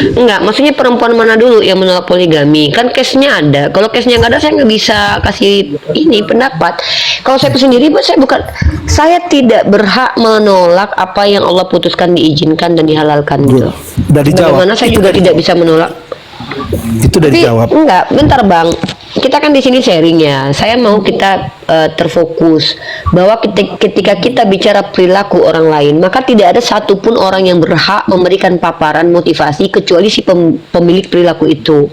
Enggak, maksudnya perempuan mana dulu yang menolak poligami? Kan case-nya ada. Kalau case-nya nggak ada, saya nggak bisa kasih ini pendapat. Kalau saya sendiri, saya tidak berhak menolak apa yang Allah putuskan, diizinkan dan dihalalkan Good. gitu. Udah dijawab. Bagaimana saya Itu juga udah tidak dijawab. bisa menolak. Itu udah Tapi dijawab. enggak, bentar Bang. Kita kan di sini sharing ya. Saya mau kita terfokus bahwa ketika kita bicara perilaku orang lain, maka tidak ada satupun orang yang berhak memberikan paparan motivasi kecuali si pemilik perilaku itu.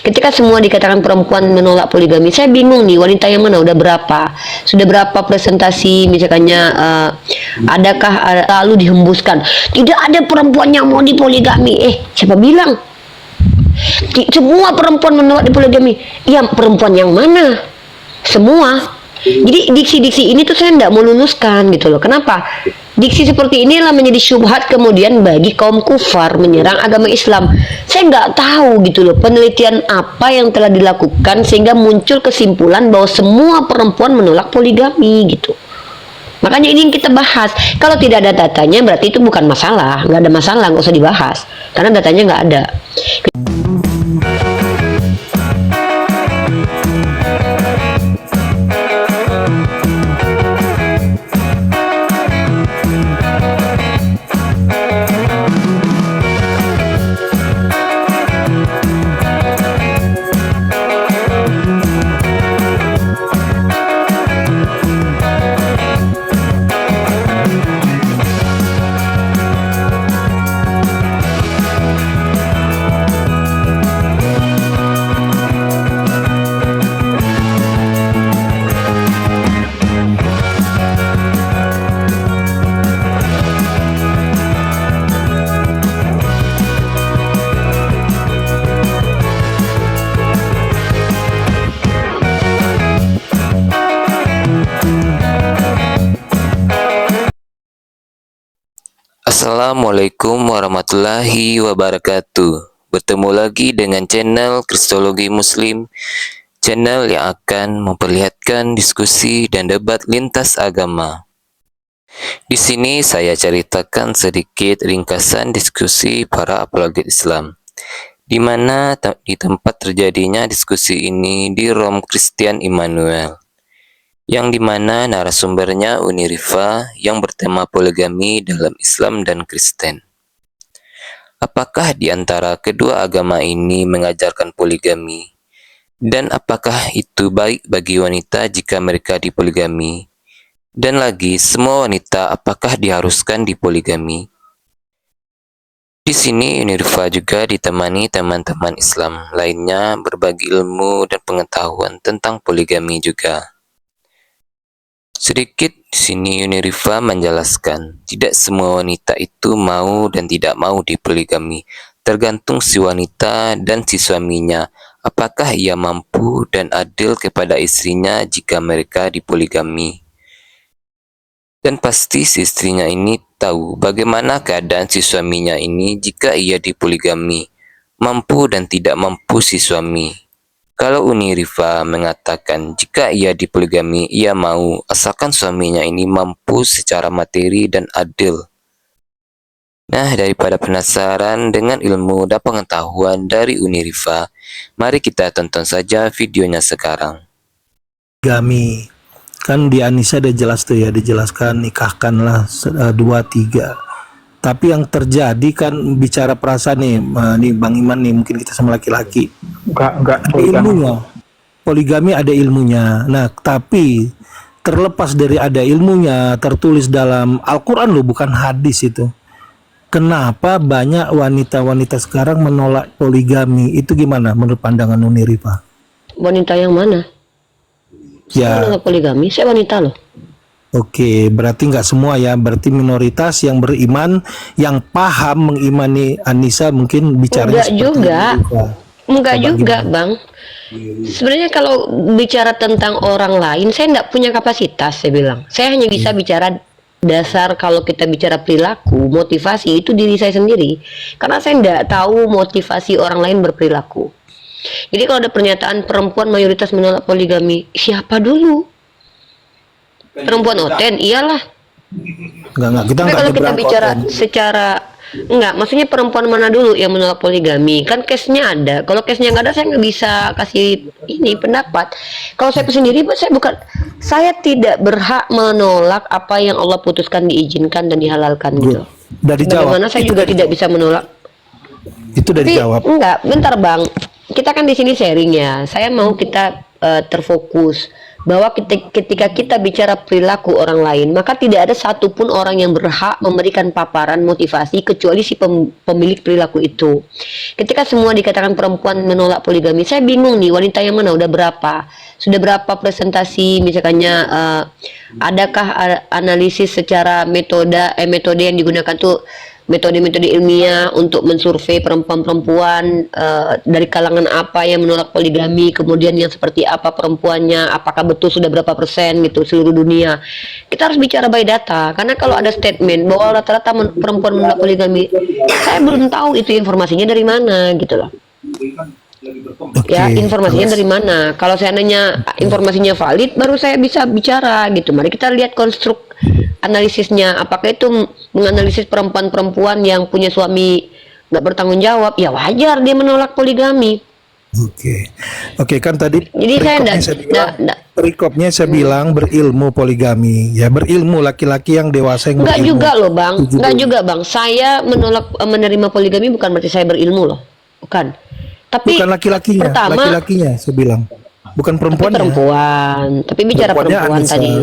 Ketika semua dikatakan perempuan menolak poligami, saya bingung nih, wanita yang mana udah berapa? Sudah berapa presentasi misalkannya adakah lalu dihembuskan tidak ada perempuan yang mau dipoligami? Siapa bilang? Semua perempuan menolak dipoligami. Ya, perempuan yang mana? Semua. Jadi diksi-diksi ini tuh saya tidak mau luluskan gitu loh. Kenapa? Diksi seperti inilah menjadi syubhat kemudian bagi kaum kufar menyerang agama Islam. Saya nggak tahu gitu loh penelitian apa yang telah dilakukan sehingga muncul kesimpulan bahwa semua perempuan menolak poligami gitu. Makanya ini yang kita bahas. Kalau tidak ada datanya berarti itu bukan masalah. Nggak ada masalah, nggak usah dibahas. Karena datanya nggak ada. Assalamualaikum warahmatullahi wabarakatuh. Bertemu lagi dengan channel Kristologi Muslim, channel yang akan memperlihatkan diskusi dan debat lintas agama. Di sini saya ceritakan sedikit ringkasan diskusi para apologet Islam, di mana di tempat terjadinya diskusi ini di Rom Christian Immanuel, yang dimana narasumbernya Unirifa yang bertema poligami dalam Islam dan Kristen. Apakah di antara kedua agama ini mengajarkan poligami? Dan apakah itu baik bagi wanita jika mereka dipoligami? Dan lagi, semua wanita apakah diharuskan dipoligami? Di sini Unirifa juga ditemani teman-teman Islam lainnya berbagi ilmu dan pengetahuan tentang poligami juga. Sedikit di sini Unirifa menjelaskan, tidak semua wanita itu mau dan tidak mau dipoligami, tergantung si wanita dan si suaminya, apakah ia mampu dan adil kepada istrinya jika mereka dipoligami. Dan pasti si istrinya ini tahu bagaimana keadaan si suaminya ini jika ia dipoligami, mampu dan tidak mampu si suami. Kalau Unirifa mengatakan jika ia dipoligami, ia mau asalkan suaminya ini mampu secara materi dan adil. Nah, daripada penasaran dengan ilmu dan pengetahuan dari Unirifa, mari kita tonton saja videonya sekarang. Poligami. Kan di Anisa udah jelas tuh ya, dijelaskan nikahkanlah 2-3. Tapi yang terjadi kan bicara perasaan nih, nih Bang Iman nih, mungkin kita sama laki-laki. Enggak Ada ilmunya. Poligami ada ilmunya. Nah, tapi terlepas dari ada ilmunya, tertulis dalam Al-Quran loh, bukan hadis itu. Kenapa banyak wanita-wanita sekarang menolak poligami? Itu gimana menurut pandangan Unirifa? Wanita yang mana? Saya menolak poligami, saya wanita loh. Oke, berarti nggak semua ya, berarti minoritas yang beriman, yang paham mengimani Anissa mungkin bicara enggak juga Bang. Sebenarnya kalau bicara tentang orang lain, saya nggak punya kapasitas, saya bilang. Saya hanya bisa bicara dasar. Kalau kita bicara perilaku, motivasi, itu diri saya sendiri. Karena saya nggak tahu motivasi orang lain berperilaku. Jadi kalau ada pernyataan perempuan mayoritas menolak poligami, siapa dulu? Perempuan Oten, iyalah. Enggak, kita Tapi kalau kita bicara secara Enggak, maksudnya perempuan mana dulu yang menolak poligami? Kan case-nya ada. Kalau case-nya nggak ada, saya nggak bisa kasih ini pendapat. Kalau saya sendiri, saya tidak berhak menolak apa yang Allah putuskan, diizinkan dan dihalalkan gitu. Udah dijawab. Bagaimana saya Itu juga udah tidak dijawab. bisa menolak. Itu udah Tapi dijawab. enggak, bentar Bang. Kita kan di sini sharing ya. Saya mau kita terfokus bahwa ketika kita bicara perilaku orang lain, maka tidak ada satupun orang yang berhak memberikan paparan motivasi kecuali si pemilik perilaku itu. Ketika semua dikatakan perempuan menolak poligami, saya bingung nih, wanita yang mana, udah berapa? Sudah berapa presentasi, misalkannya adakah analisis secara metode yang digunakan tuh metode-metode ilmiah untuk mensurvei perempuan-perempuan dari kalangan apa yang menolak poligami, kemudian yang seperti apa perempuannya, apakah betul sudah berapa persen gitu seluruh dunia. Kita harus bicara by data, karena kalau ada statement bahwa rata-rata perempuan menolak poligami, saya belum tahu itu informasinya dari mana gitu loh. Oke. Ya, informasinya dari mana? Kalau saya nanya informasinya valid, baru saya bisa bicara gitu. Mari kita lihat konstruk analisisnya. Apakah itu menganalisis perempuan-perempuan yang punya suami nggak bertanggung jawab? Ya wajar dia menolak poligami. Oke, kan tadi Jadi perikopnya saya bilang berilmu poligami. Ya, berilmu laki-laki yang dewasa yang nggak berilmu. juga loh Bang, nggak juga Bang. Saya menolak menerima poligami bukan berarti saya berilmu loh, bukan. Tapi Bukan laki-lakinya, pertama, laki-lakinya saya bilang. Bukan tapi perempuannya. perempuan. Tapi bicara Perempuannya perempuan Anissa. tadi.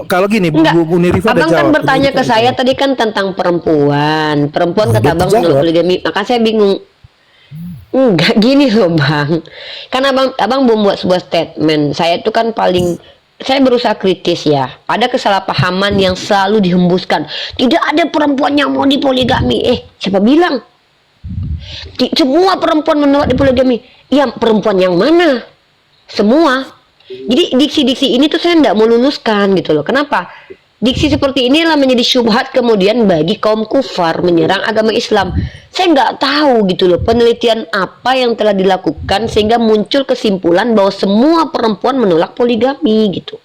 Kalau gini, Enggak, Bu Nirifa udah abang kan jawab. bertanya ke saya tadi kan tentang perempuan. Perempuan kata dia abang terjawab. menolak poligami, maka saya bingung. Enggak gini loh bang. Kan abang membuat sebuah statement. Saya itu kan saya berusaha kritis ya. Ada kesalahpahaman yang selalu dihembuskan. Tidak ada perempuan yang mau dipoligami. Siapa bilang? Semua perempuan menolak dipoligami. Ya perempuan yang mana? Semua. Jadi diksi-diksi ini tuh saya tidak mau luluskan gitu loh. Kenapa? Diksi seperti inilah menjadi syubhat kemudian bagi kaum kufar menyerang agama Islam. Saya nggak tahu gitu loh penelitian apa yang telah dilakukan sehingga muncul kesimpulan bahwa semua perempuan menolak poligami gitu.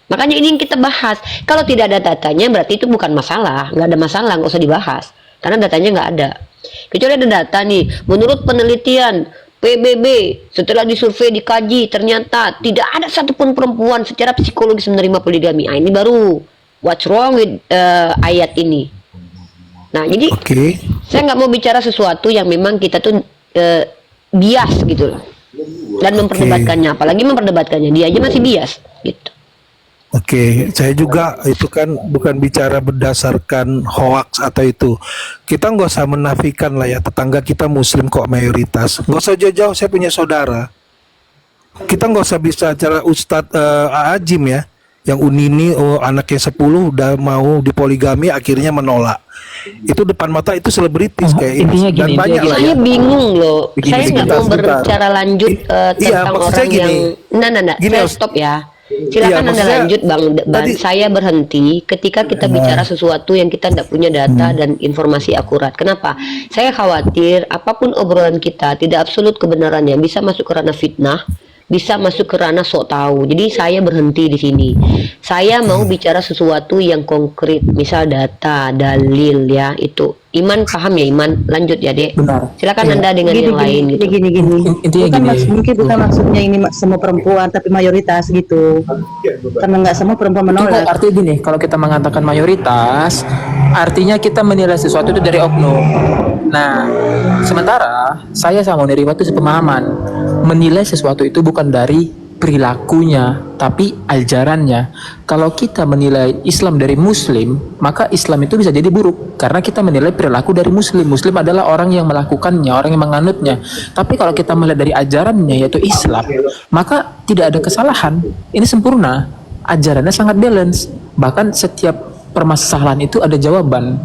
Makanya ini yang kita bahas. Kalau tidak ada datanya berarti itu bukan masalah, nggak ada masalah, nggak usah dibahas karena datanya nggak ada. Kecuali ada data nih, menurut penelitian PBB setelah disurvei dikaji ternyata tidak ada satupun perempuan secara psikologis menerima poligami. Ini baru what's wrong with ayat ini. Nah jadi saya nggak mau bicara sesuatu yang memang kita tuh bias gitu loh dan memperdebatkannya, apalagi memperdebatkannya dia aja masih bias gitu. Saya juga itu kan bukan bicara berdasarkan hoaks atau itu. Kita nggak usah menafikan lah ya, tetangga kita muslim kok mayoritas. Nggak usah jauh-jauh, saya punya saudara. Kita nggak usah bisa cara Ustadz Ajim ya, yang Unini anaknya 10 udah mau dipoligami akhirnya menolak. Itu depan mata itu selebritis kayak ini. Dan banyak lah Saya ya. bingung loh. Saya nggak mau sebentar. berbicara lanjut tentang orang yang saya stop ya. Silakan Anda lanjut Bang. Saya berhenti ketika kita bicara sesuatu yang kita tidak punya data dan informasi akurat. Kenapa? Saya khawatir apapun obrolan kita tidak absolut kebenarannya, bisa masuk ke ranah fitnah, bisa masuk ke ranah sok tahu. Jadi saya berhenti di sini. Saya mau bicara sesuatu yang konkret, misal data, dalil ya, itu. Iman paham ya Iman? Lanjut ya Dek. Benar. Silakan Anda dengan yang lain gitu. Gini. Intinya mungkin bukan maksudnya ini semua perempuan tapi mayoritas gitu. Karena nggak semua perempuan menolak. Artinya gini, kalau kita mengatakan mayoritas, artinya kita menilai sesuatu itu dari oknum. Nah, sementara saya sama Nerifa itu sepemahaman, menilai sesuatu itu bukan dari perilakunya, tapi ajarannya. Kalau kita menilai Islam dari Muslim, maka Islam itu bisa jadi buruk karena kita menilai perilaku dari Muslim. Muslim adalah orang yang melakukannya, orang yang menganutnya. Tapi kalau kita melihat dari ajarannya yaitu Islam, maka tidak ada kesalahan. Ini sempurna. Ajarannya sangat balance. Bahkan setiap permasalahan itu ada jawaban,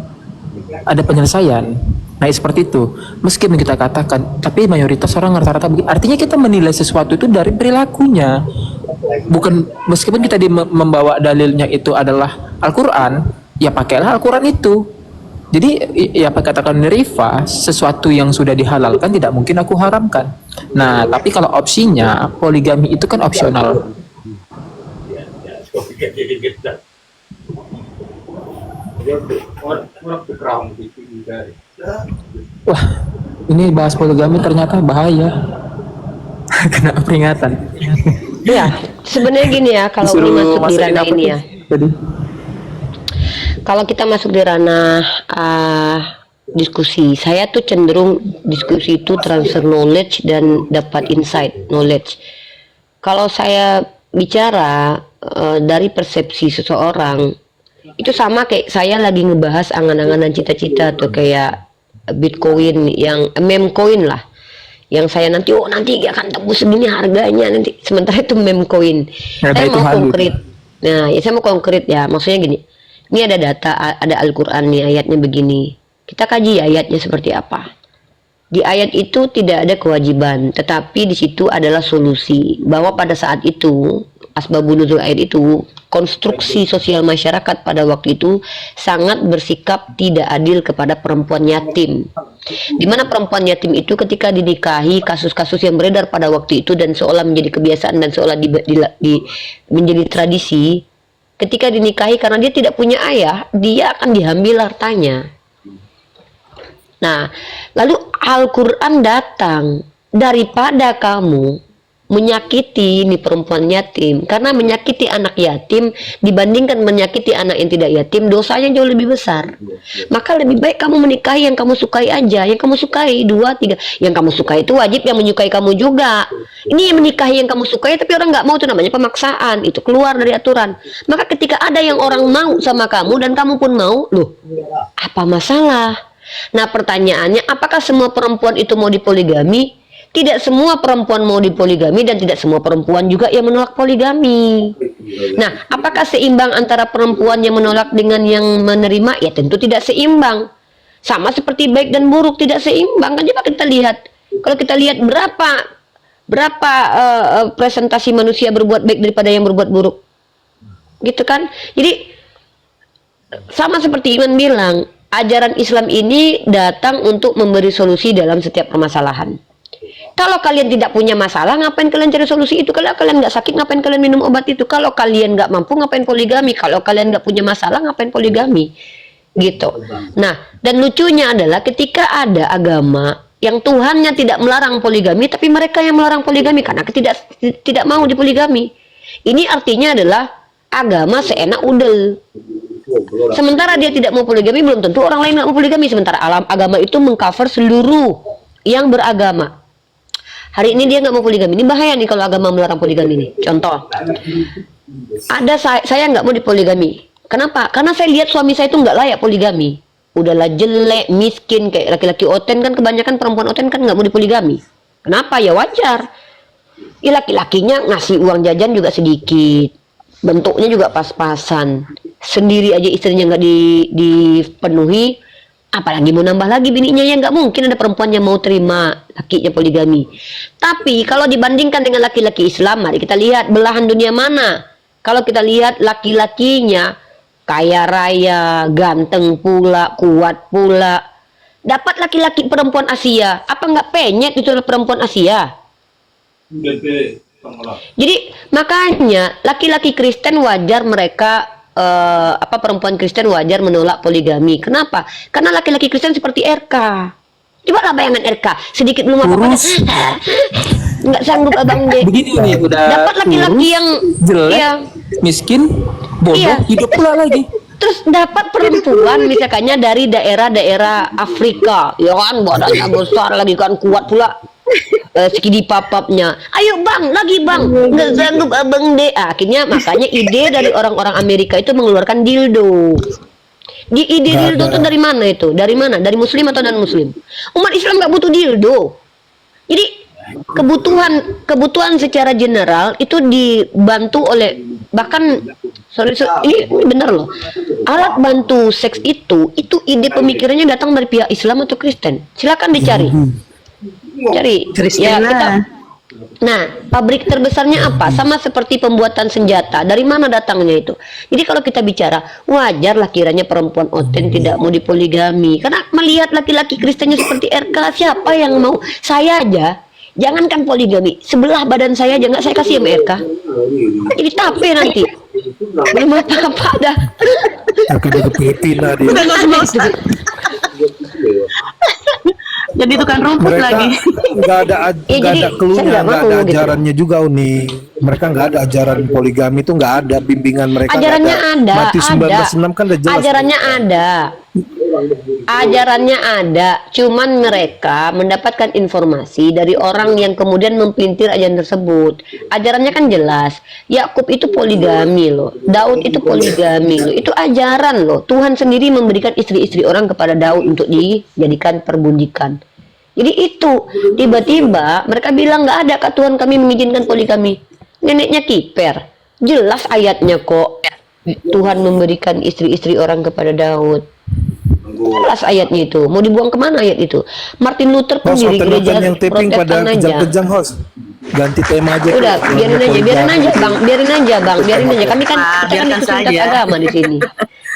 ada penyelesaian. Nah seperti itu. Meskipun kita katakan, tapi mayoritas orang rata-rata begitu. Artinya kita menilai sesuatu itu dari perilakunya. Bukan, meskipun kita membawa dalilnya itu adalah Al-Quran, ya pakailah Al-Quran itu. Jadi ya apa katakan Nerifa, sesuatu yang sudah dihalalkan tidak mungkin aku haramkan. Nah tapi kalau opsinya poligami itu kan opsional. Orang Wah, ini bahas poligami ternyata bahaya. Kena peringatan. Ya, sebenarnya gini ya, kalau ini masuk di ranah ini ya. Jadi, Kalau kita masuk di ranah diskusi, saya tuh cenderung diskusi itu transfer knowledge dan dapat insight knowledge. Kalau saya bicara dari persepsi seseorang, itu sama kayak saya lagi ngebahas angan-angan dan cita-cita tuh kayak Bitcoin yang meme coin lah. Yang saya nanti nanti akan tembus segini harganya nanti. Sementara itu meme coin. Saya mau konkret. Nah, ya saya mau konkret ya. Maksudnya gini. Ini ada data, ada Al-Qur'an nih ayatnya begini. Kita kaji ayatnya seperti apa. Di ayat itu tidak ada kewajiban, tetapi di situ adalah solusi. Bahwa pada saat itu, asbabun nuzul ayat itu, konstruksi sosial masyarakat pada waktu itu sangat bersikap tidak adil kepada perempuan yatim. Di mana perempuan yatim itu ketika dinikahi, kasus-kasus yang beredar pada waktu itu dan seolah menjadi kebiasaan dan seolah menjadi tradisi, ketika dinikahi karena dia tidak punya ayah, dia akan diambil hartanya. Nah, lalu Al-Quran datang, daripada kamu menyakiti ini perempuan yatim, karena menyakiti anak yatim dibandingkan menyakiti anak yang tidak yatim, dosanya jauh lebih besar. Maka lebih baik kamu menikahi yang kamu sukai aja, yang kamu sukai 2, 3, yang kamu sukai itu wajib yang menyukai kamu juga. Ini yang menikahi yang kamu sukai tapi orang nggak mau, itu namanya pemaksaan, itu keluar dari aturan. Maka ketika ada yang orang mau sama kamu dan kamu pun mau, loh, apa masalah? Nah pertanyaannya, apakah semua perempuan itu mau dipoligami? Tidak semua perempuan mau dipoligami dan tidak semua perempuan juga yang menolak poligami. Nah, apakah seimbang antara perempuan yang menolak dengan yang menerima? Ya tentu tidak seimbang. Sama seperti baik dan buruk tidak seimbang. Kan coba kita lihat. Kalau kita lihat berapa presentasi manusia berbuat baik daripada yang berbuat buruk. Gitu kan? Jadi sama seperti Iman bilang, ajaran Islam ini datang untuk memberi solusi dalam setiap permasalahan. Kalau kalian tidak punya masalah, ngapain kalian cari solusi itu? Kalau kalian nggak sakit, ngapain kalian minum obat itu? Kalau kalian nggak mampu, ngapain poligami? Kalau kalian nggak punya masalah, ngapain poligami? Gitu. Nah, dan lucunya adalah ketika ada agama yang Tuhannya tidak melarang poligami, tapi mereka yang melarang poligami karena tidak mau dipoligami. Ini artinya adalah agama seenak udel. Sementara dia tidak mau poligami, belum tentu orang lain nggak mau poligami. Sementara agama itu mengcover seluruh yang beragama. Hari ini dia nggak mau poligami. Ini bahaya nih kalau agama melarang poligami nih. Contoh, ada saya nggak mau dipoligami. Kenapa? Karena saya lihat suami saya itu nggak layak poligami. Udahlah jelek, miskin, kayak laki-laki oten kan, kebanyakan perempuan oten kan nggak mau dipoligami. Kenapa? Ya wajar. Ya laki-lakinya ngasih uang jajan juga sedikit, bentuknya juga pas-pasan. Sendiri aja istrinya nggak dipenuhi, apalagi mau nambah lagi bininya. Ya nggak mungkin ada perempuan yang mau terima lakinya poligami. Tapi kalau dibandingkan dengan laki-laki Islam, mari kita lihat belahan dunia mana. Kalau kita lihat laki-lakinya kaya raya, ganteng pula, kuat pula, dapat laki-laki perempuan Asia, apa nggak penyet itu perempuan Asia? Jadi makanya laki-laki Kristen wajar mereka perempuan Kristen wajar menolak poligami. Kenapa? Karena laki-laki Kristen seperti RK. Coba lah bayangan RK, sedikit belum apa-apa nggak sanggup abang deh. Begini nih, udah dapat laki-laki yang jelek, ya, miskin, bodoh, iya, hidup pula lagi. terus dapat perempuan misalkannya dari daerah-daerah Afrika, ya kan, badannya besar lagi kan, kuat pula. Segini papapnya, ayo bang, lagi bang, nggak sanggup abang deh. Akhirnya makanya ide dari orang-orang Amerika itu mengeluarkan dildo. Di ide dildo itu dari mana itu? Dari mana? Dari Muslim atau non Muslim? Umat Islam nggak butuh dildo. Jadi kebutuhan secara general itu dibantu oleh, bahkan ini bener loh, alat bantu seks itu ide pemikirannya datang dari pihak Islam atau Kristen. Silakan dicari. Cari ya kita. Nah, pabrik terbesarnya apa? Sama seperti pembuatan senjata. Dari mana datangnya itu? Jadi kalau kita bicara, wajarlah kiranya perempuan oten tidak mau dipoligami. Karena melihat laki-laki Kristennya seperti RK, siapa yang mau? Saya aja, jangankan poligami, sebelah badan saya aja nggak saya kasih sama RK. Jadi tape nanti. Belum apa-apa dah. Akan ada kepiting lah dia. Jadi tukang rumput Mereka lagi. nggak ada jadi nggak ada saya cluenya, nggak nggak mau ada gitu. ajarannya juga Uni. Mereka nggak ada ajaran poligami itu, nggak ada bimbingan mereka. Nggak Ajarannya ada, Mati ada. 1906 kan udah jelas. Ajarannya ada. Ajarannya ada, cuman mereka mendapatkan informasi dari orang yang kemudian mempelintir ajaran tersebut. Ajarannya kan jelas. Yakub itu poligami loh. Daud itu poligami loh. Itu ajaran loh. Tuhan sendiri memberikan istri-istri orang kepada Daud untuk dijadikan perbudikan. Jadi itu tiba-tiba mereka bilang nggak ada kak Tuhan kami mengizinkan poligami. Neneknya kiper. Jelas ayatnya kok. Tuhan memberikan istri-istri orang kepada Daud. Jelas ayatnya itu. Mau dibuang kemana ayat itu? Martin Luther pun Host, di gereja hotel yang taping pada Protestan aja. kejang-kejang host. Ganti tema aja. Udah, tuh. biarin aja bang, biarin aja. Kami kan Ah, kita kan biarkan diskusi lintas saja. agama di sini.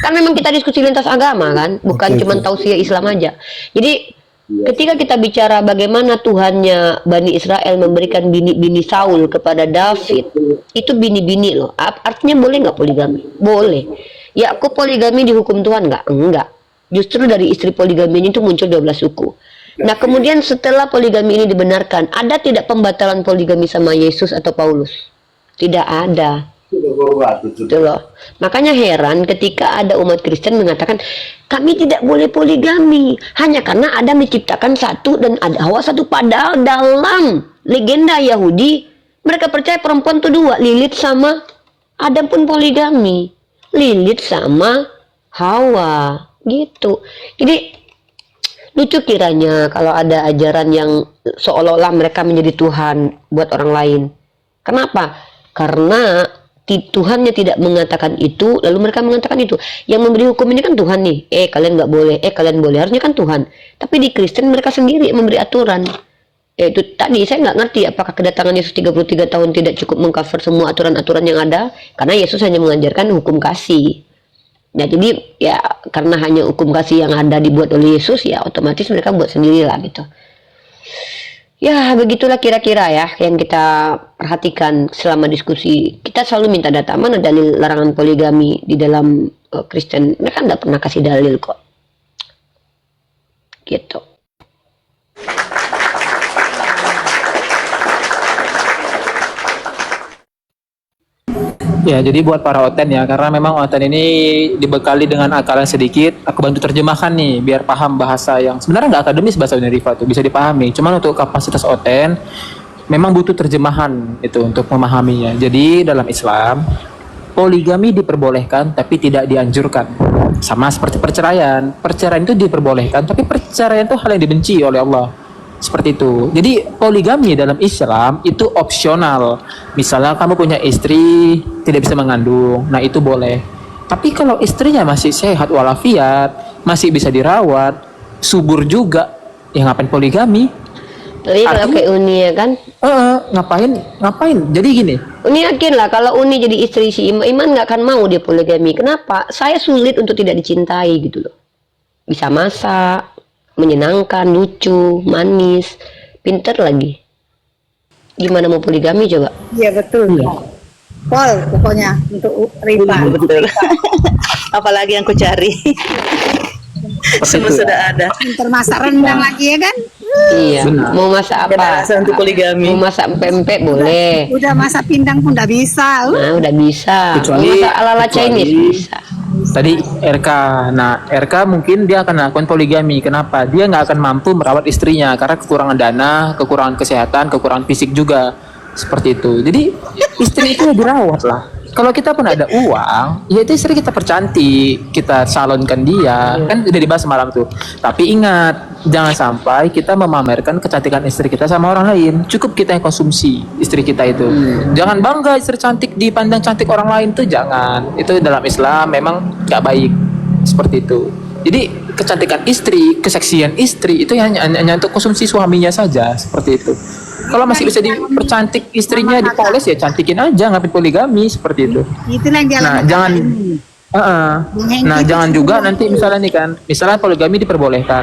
Kan memang kita diskusi lintas agama kan, bukan Oke, cuma oke. tausiah Islam aja. Jadi ketika kita bicara bagaimana Tuhannya Bani Israel memberikan bini-bini Saul kepada David, itu bini-bini loh. Artinya boleh nggak poligami? Boleh. Yakub poligami dihukum Tuhan nggak? Enggak. Justru dari istri poligami itu muncul 12 suku. Nah kemudian setelah poligami ini dibenarkan, ada tidak pembatalan poligami sama Yesus atau Paulus? Tidak ada. Gitu loh. Makanya heran ketika ada umat Kristen mengatakan kami tidak boleh poligami hanya karena Adam diciptakan satu dan ada Hawa satu. Padahal dalam legenda Yahudi mereka percaya perempuan itu dua, Lilith sama Adam pun poligami, Lilith sama Hawa gitu. Jadi lucu kiranya kalau ada ajaran yang seolah-olah mereka menjadi Tuhan buat orang lain. Kenapa? Karena Tuhannya tidak mengatakan itu, lalu mereka mengatakan itu. Yang memberi hukum ini kan Tuhan nih. Kalian nggak boleh, kalian boleh. Harusnya kan Tuhan. Tapi di Kristen mereka sendiri yang memberi aturan. Itu tadi saya nggak ngerti apakah kedatangan Yesus 33 tahun tidak cukup mengcover semua aturan-aturan yang ada, karena Yesus hanya mengajarkan hukum kasih. Nah jadi ya karena hanya hukum kasih yang ada dibuat oleh Yesus, ya otomatis mereka buat sendiri lah gitu. Ya begitulah kira-kira ya yang kita perhatikan selama diskusi. Kita selalu minta data, mana dalil larangan poligami di dalam Kristen. Mereka nggak pernah kasih dalil kok. Gitu. Ya, jadi buat para Oten ya, karena memang Oten ini dibekali dengan akalan sedikit, aku bantu terjemahkan nih, biar paham bahasa yang sebenarnya nggak akademis, bahasa Uneriva itu bisa dipahami. Cuman untuk kapasitas Oten, memang butuh terjemahan itu untuk memahaminya. Jadi dalam Islam, poligami diperbolehkan tapi tidak dianjurkan. Sama seperti perceraian. Perceraian itu diperbolehkan, tapi perceraian itu hal yang dibenci oleh Allah. Seperti itu. Jadi poligami dalam Islam itu opsional. Misalnya kamu punya istri tidak bisa mengandung, nah itu boleh. Tapi kalau istrinya masih sehat walafiat, masih bisa dirawat, subur juga, ya ngapain poligami? Tapi kalau Artinya- kayak Uni ya kan, Ngapain? Jadi gini, Uni yakin lah kalau Uni jadi istri si Iman nggak akan mau dia poligami. Kenapa? Saya sulit untuk tidak dicintai gitu loh. Bisa masak, menyenangkan, lucu, manis, pinter lagi. Gimana mau poligami coba? Iya betul. Pol pokoknya untuk Rifa. Betul. Apalagi yang ku cari. Semua sudah ada. Pinter masak rendang lagi ya kan? Iya. Mau masak Ada apa? alasan untuk poligami. Mau masak pempek boleh. Udah masak pindang pun udah bisa. Nah udah bisa. Kecuali- Mau masak ala-ala kecuali- Chinese bisa. tadi RK. Nah, RK mungkin dia akan melakukan poligami. Kenapa? Dia nggak akan mampu merawat istrinya karena kekurangan dana, kekurangan kesehatan, kekurangan fisik juga. Seperti itu. Jadi istri itu ya dirawat lah. Kalau kita pun ada uang, ya itu istri kita percantik, kita salonkan dia, kan udah dibahas semalam tuh. Tapi ingat, jangan sampai kita memamerkan kecantikan istri kita sama orang lain. Cukup kita yang konsumsi istri kita itu. Jangan bangga istri cantik dipandang cantik orang lain tuh jangan. Itu dalam Islam memang nggak baik seperti itu. Jadi kecantikan istri, keseksian istri itu hanya untuk konsumsi suaminya saja seperti itu. Kalau masih bisa dipercantik istrinya, dipoles ya cantikin aja, ngapain poligami seperti itu. Itulah yang dia Nah, lakukan jangan ini. Nah, Kita jangan semua. juga nanti misalnya nih kan, misalnya poligami diperbolehkan.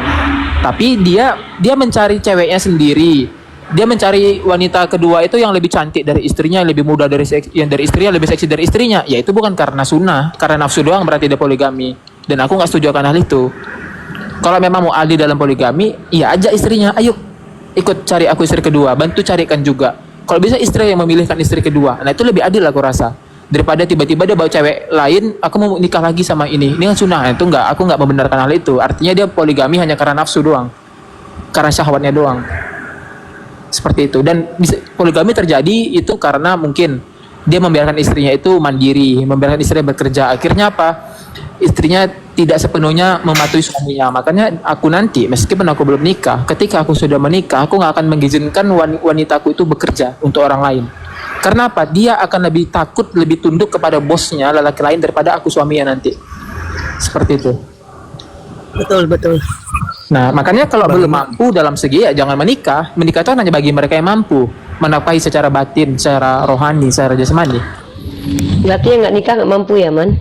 Tapi dia mencari ceweknya sendiri. Dia mencari wanita kedua itu yang lebih cantik dari istrinya, yang lebih muda dari yang dari istrinya, lebih seksi dari istrinya. Ya itu bukan karena sunnah, karena nafsu doang berarti dia poligami. Dan aku nggak setuju akan hal itu. Kalau memang mau adil dalam poligami, ya ajak istrinya, ayo ikut cari aku istri kedua, bantu carikan juga. Kalau bisa istri yang memilihkan istri kedua, nah itu lebih adil aku rasa. Daripada tiba-tiba dia bawa cewek lain, aku mau nikah lagi sama ini kan sunnah. Nah, itu enggak, aku enggak membenarkan hal itu. Artinya dia poligami hanya karena nafsu doang, karena syahwatnya doang. Seperti itu. Dan poligami terjadi itu karena mungkin dia membiarkan istrinya itu mandiri, membiarkan istrinya bekerja. Akhirnya apa? Istrinya tidak sepenuhnya mematuhi suaminya. Makanya aku nanti, meskipun aku belum nikah, ketika aku sudah menikah, aku nggak akan mengizinkan wanitaku itu bekerja untuk orang lain. Karena apa? Dia akan lebih takut, lebih tunduk kepada bosnya, lelaki lain, daripada aku suaminya nanti. Seperti itu. Betul, betul. Nah, makanya kalau belum mampu dalam segi, ya jangan menikah. Menikah itu hanya bagi mereka yang mampu menafkahi secara batin, secara rohani, secara jasmani. Berarti yang nggak nikah nggak mampu ya, Man?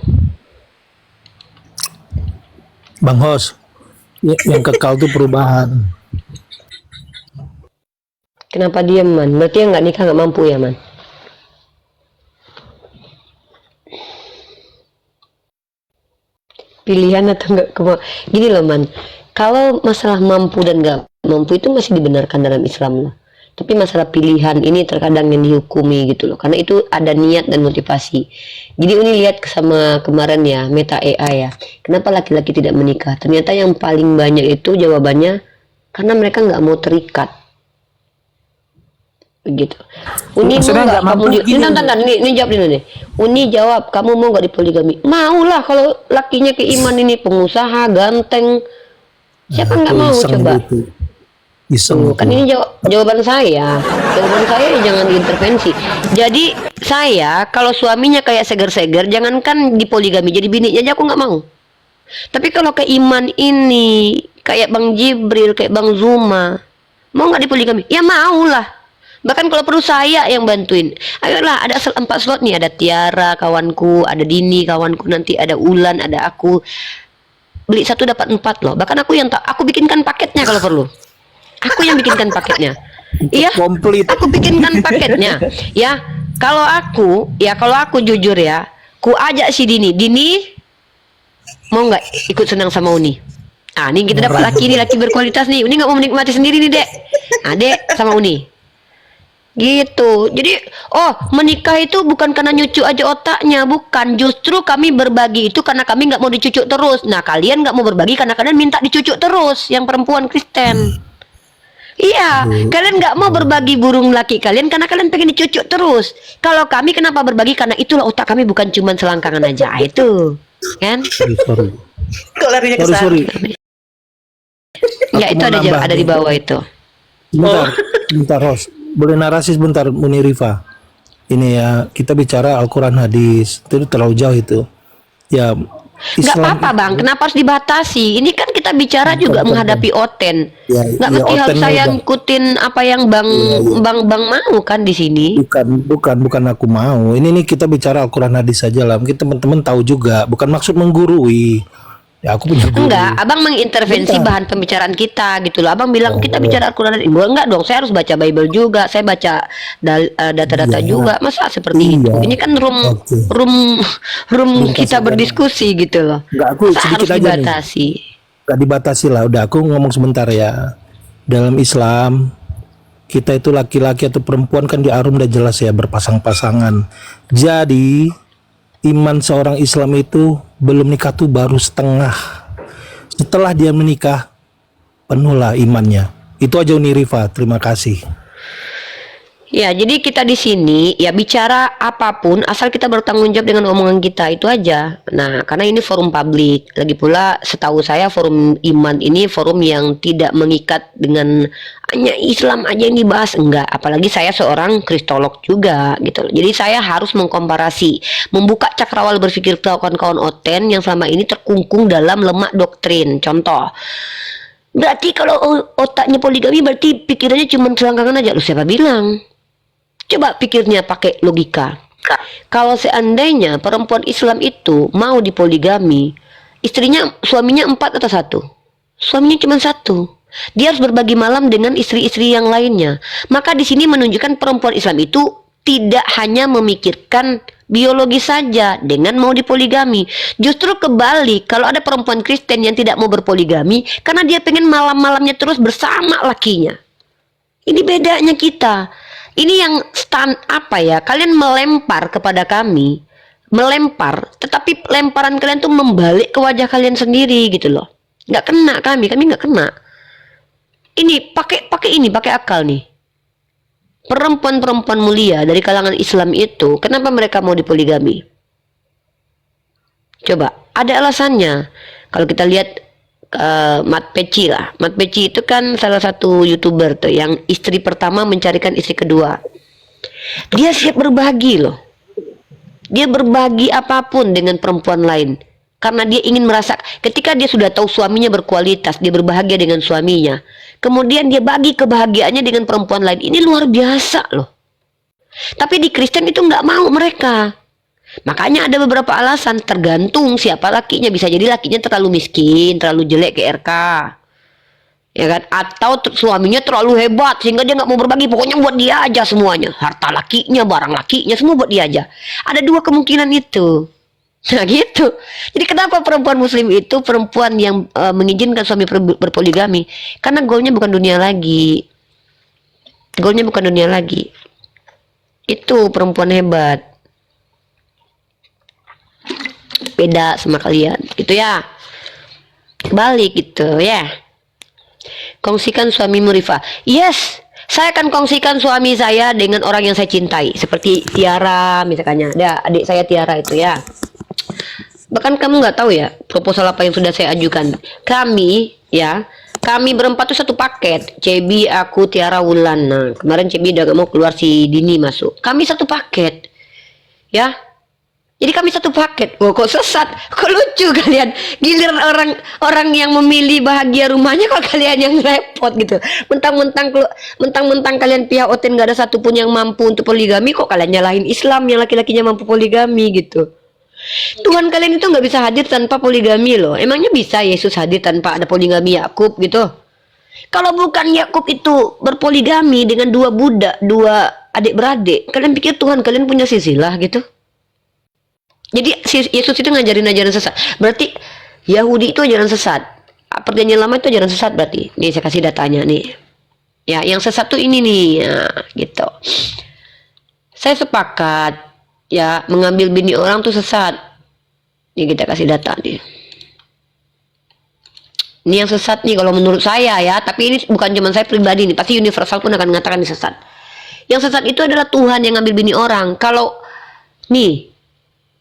Bang Hos, yang kekal itu perubahan. Kenapa diam, Man? Berarti yang nggak nikah nggak mampu ya, Man? Pilihan atau nggak gini loh, Man. Kalau masalah mampu dan nggak mampu itu masih dibenarkan dalam Islam loh. Tapi masalah pilihan ini terkadang yang dihukumi gitu loh, karena itu ada niat dan motivasi. Jadi Uni lihat sama kemarin ya, Meta AI ya, kenapa laki-laki tidak menikah? Ternyata yang paling banyak itu jawabannya karena mereka nggak mau terikat. Begitu. Uni mau nggak kamu ini jawab dulu nih. Uni jawab, kamu mau nggak dipoligami? Mau lah, kalau lakinya keiman ini pengusaha ganteng, siapa nggak mau coba? Kan ini jawaban saya. Jawaban saya jangan diintervensi. Jadi saya kalau suaminya kayak seger-seger, jangankan dipoligami, jadi bininya aja aku nggak mau. Tapi kalau keiman ini kayak Bang Jibril, kayak Bang Zuma, mau nggak dipoligami? Ya mau lah. Bahkan kalau perlu saya yang bantuin. Ayolah, ada 4 slot nih, ada Tiara kawanku, ada Dini kawanku, nanti ada Ulan, ada aku. Beli 1 dapat 4 loh. Bahkan aku yang aku bikinkan paketnya kalau perlu. Aku yang bikinkan paketnya. Iya, komplit. aku bikinkan paketnya. Ya, kalau aku jujur ya, ku ajak si Dini. Dini mau nggak ikut senang sama Uni? Ah, nih kita dapat laki berkualitas nih. Uni nggak mau menikmati sendiri nih, Dek. Nah, Dek sama Uni. Gitu. Jadi, menikah itu bukan karena nyucuk aja otaknya, bukan. Justru kami berbagi itu karena kami nggak mau dicucuk terus. Nah, kalian nggak mau berbagi karena kalian minta dicucuk terus, yang perempuan Kristen. Iya, kalian nggak mau berbagi burung laki kalian karena kalian pengen dicucuk terus. Kalau kami kenapa berbagi? Karena itulah otak kami, bukan cuma selangkangan aja. Itu, kan? Sorry. Kok larinya ke sana? Sorry. Ya, itu ada di bawah itu. Bentar, Ros. Boleh narasi sebentar, Uni Rifa. Ini ya, kita bicara Al-Quran hadis. Itu terlalu jauh itu. Ya, Nggak apa-apa Bang, kenapa harus dibatasi? Ini kan kita bicara juga menghadapi Oten. Nggak mesti harus saya ngikutin apa yang Bang mau kan di sini. Bukan aku mau. Ini nih kita bicara Al-Quran hadis saja lah. Mungkin teman-teman tahu juga. Bukan maksud menggurui. Ya aku punya guru. Enggak, Abang mengintervensi bahan pembicaraan kita gitu loh. Abang bilang kita bicara Al-Quran hadis. Enggak dong, saya harus baca Bible juga. Saya baca data-data juga. Masa seperti itu? Ini kan room kita berdiskusi gitu loh. Enggak, aku masa sedikit harus aja dibatasi? Enggak dibatasi lah. Udah, aku ngomong sebentar ya. Dalam Islam kita itu laki-laki atau perempuan kan diarum udah jelas ya, berpasang-pasangan. Jadi iman seorang Islam itu belum nikah tuh baru setengah. Setelah dia menikah, penuhlah imannya. Itu aja Uni Rifa. Terima kasih. Ya, jadi kita di sini ya bicara apapun asal kita bertanggung jawab dengan omongan kita, itu aja. Nah, karena ini forum publik. Lagi pula setahu saya forum iman ini forum yang tidak mengikat dengan hanya Islam aja yang dibahas, enggak. Apalagi saya seorang kristolog juga gitu. Jadi saya harus mengkomparasi, membuka cakrawala berpikir kawan-kawan Oten yang selama ini terkungkung dalam lemak doktrin. Contoh, berarti kalau otaknya poligami berarti pikirannya cuma selangkangan aja. Lu siapa bilang? Coba pikirnya pakai logika. Kalau seandainya perempuan Islam itu mau dipoligami, suaminya 4 atau 1? Suaminya cuma 1. Dia harus berbagi malam dengan istri-istri yang lainnya. Maka di sini menunjukkan perempuan Islam itu tidak hanya memikirkan biologi saja dengan mau dipoligami. Justru kebalik, kalau ada perempuan Kristen yang tidak mau berpoligami karena dia pengen malam-malamnya terus bersama lakinya. Ini bedanya kita. Ini yang kalian melempar kepada kami, melempar, tetapi lemparan kalian tuh membalik ke wajah kalian sendiri gitu loh. Nggak kena kami nggak kena. Ini pakai akal nih. Perempuan-perempuan mulia dari kalangan Islam itu, kenapa mereka mau dipoligami? Coba, ada alasannya. Kalau kita lihat Mat Peci lah. Mat Peci itu kan salah satu YouTuber tuh yang istri pertama mencarikan istri kedua. Dia siap berbagi loh. Dia berbagi apapun dengan perempuan lain. Karena dia ingin merasa, ketika dia sudah tahu suaminya berkualitas, dia berbahagia dengan suaminya. Kemudian dia bagi kebahagiaannya dengan perempuan lain. Ini luar biasa loh. Tapi di Kristen itu nggak mau mereka. Makanya ada beberapa alasan, tergantung siapa lakinya. Bisa jadi lakinya terlalu miskin, terlalu jelek ke RK. Ya kan? Atau suaminya terlalu hebat sehingga dia nggak mau berbagi. Pokoknya buat dia aja semuanya. Harta lakinya, barang lakinya, semua buat dia aja. Ada dua kemungkinan itu. Nah gitu. Jadi kenapa perempuan muslim itu perempuan yang mengizinkan suami berpoligami? Karena goalnya bukan dunia lagi. Goalnya bukan dunia lagi. Itu perempuan hebat. Beda sama kalian. Gitu ya. Balik gitu ya. Kongsikan suamimu, Rifa. Yes. Saya akan kongsikan suami saya dengan orang yang saya cintai. Seperti Tiara misalnya. Ada adik saya Tiara itu ya. Bahkan kamu nggak tahu ya proposal apa yang sudah saya ajukan. Kami berempat tuh satu paket. Cebi, aku, Tiara, Wulan. Nah, kemarin Cebi udah gak mau keluar, si Dini masuk. Kami satu paket. Ya. Jadi kami satu paket. Wah, kok sesat? Kok lucu kalian? Giliran orang yang memilih bahagia rumahnya kok kalian yang repot gitu. Mentang-mentang kalian pihak Oten nggak ada satupun yang mampu untuk poligami, kok kalian nyalahin Islam yang laki-lakinya mampu poligami gitu. Tuhan kalian itu nggak bisa hadir tanpa poligami loh. Emangnya bisa Yesus hadir tanpa ada poligami Yakub gitu? Kalau bukan Yakub itu berpoligami dengan dua adik-beradik, kalian pikir Tuhan kalian punya silsilah gitu? Jadi Yesus itu ngajarin ajaran sesat. Berarti Yahudi itu ajaran sesat. Perjanjian lama itu ajaran sesat berarti. Nih saya kasih datanya nih. Ya, yang sesat tuh ini nih, ya, gitu. Saya sepakat. Ya, mengambil bini orang tuh sesat. Nih kita kasih data nih. Ini yang sesat nih kalau menurut saya ya. Tapi ini bukan cuma saya pribadi nih. Pasti universal pun akan mengatakan ini sesat. Yang sesat itu adalah Tuhan yang ngambil bini orang. Kalau nih,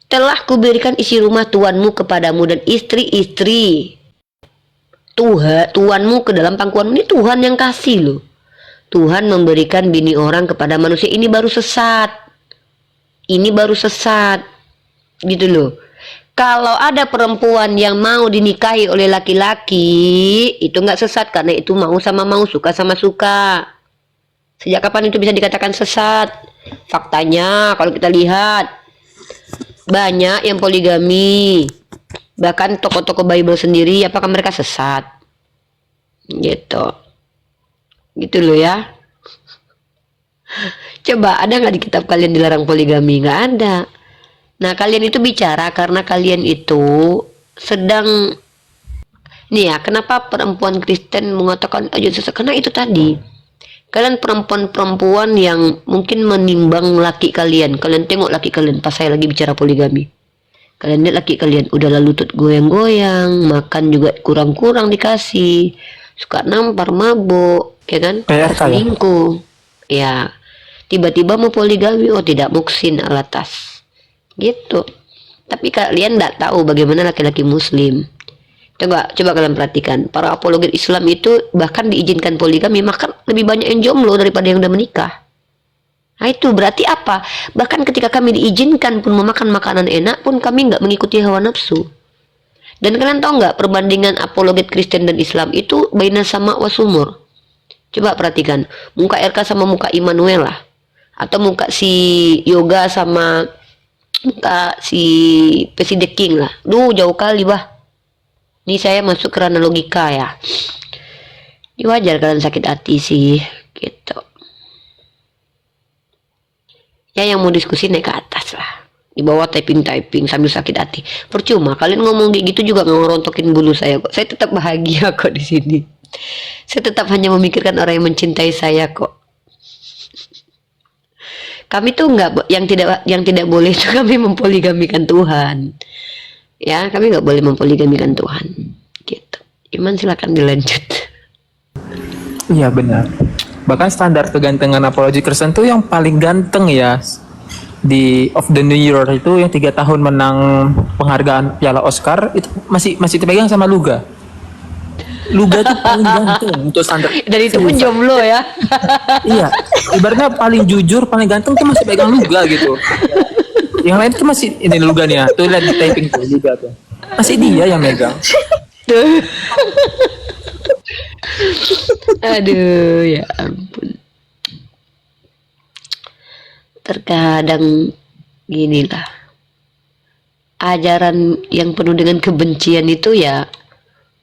telah kuberikan isi rumah tuanmu kepadamu dan istri-istri tuanmu ke dalam pangkuanmu. Ini Tuhan yang kasih loh. Tuhan memberikan bini orang kepada manusia. Ini baru sesat. Ini baru sesat gitu loh. Kalau ada perempuan yang mau dinikahi oleh laki-laki, itu nggak sesat karena itu mau sama mau, suka sama suka. Sejak kapan itu bisa dikatakan sesat? Faktanya kalau kita lihat banyak yang poligami. Bahkan tokoh-tokoh Bible sendiri, apakah mereka sesat? Gitu. Gitu loh ya. Coba ada nggak di kitab kalian dilarang poligami? Nggak ada. Nah kalian itu bicara karena kalian itu sedang nih ya. Kenapa perempuan Kristen mengatakan aja sesat? Karena itu tadi kalian perempuan-perempuan yang mungkin menimbang laki kalian. Kalian tengok laki kalian pas saya lagi bicara poligami. Kalian lihat laki kalian udah lutut goyang-goyang, makan juga kurang-kurang dikasih, suka nampar, mabuk, ya kan? Selingkuh. Ya, tiba-tiba mau poligami, oh tidak muksin alatas gitu. Tapi kalian tidak tahu bagaimana laki-laki muslim. Coba kalian perhatikan, para apologet Islam itu bahkan diizinkan poligami, maka lebih banyak yang jomblo daripada yang udah menikah. Nah itu berarti apa? Bahkan ketika kami diizinkan pun memakan makanan enak pun kami nggak mengikuti hawa nafsu. Dan kalian tahu nggak perbandingan apologet Kristen dan Islam itu baina sama wasumur. Coba perhatikan, muka RK sama muka Immanuel lah. Atau muka si Yoga sama muka si Presiden King lah. Duh, jauh kali bah. Ini saya masuk ke ranah logika ya. Ini wajar kalian sakit hati sih. Gitu. Ya yang mau diskusi naik ke atas lah. Di bawah typing sambil sakit hati. Percuma kalian ngomong kayak gitu juga ngerontokin bulu saya kok. Saya tetap bahagia kok di sini. Saya tetap hanya memikirkan orang yang mencintai saya kok. Kami tuh nggak, yang tidak boleh itu kami mempoligamikan Tuhan. Ya, kami nggak boleh mempoligamikan Tuhan. Gitu. Iman silakan dilanjut. Iya benar. Bahkan standar kegantengan apologi Kristen tuh yang paling ganteng ya di of the New Year itu yang 3 tahun menang penghargaan Piala Oscar itu masih dipegang sama Luga. Luga tuh paling ganteng untuk standar. Dan itu pun jomblo ya. Iya, ibaratnya paling jujur, paling ganteng tuh masih pegang Luga gitu. Yang lain tuh masih ini Luga nih ya. Tuh lihat di typing tuh Luga tuh. Masih dia yang megang. Aduh, ya ampun. Terkadang ginilah. Ajaran yang penuh dengan kebencian itu ya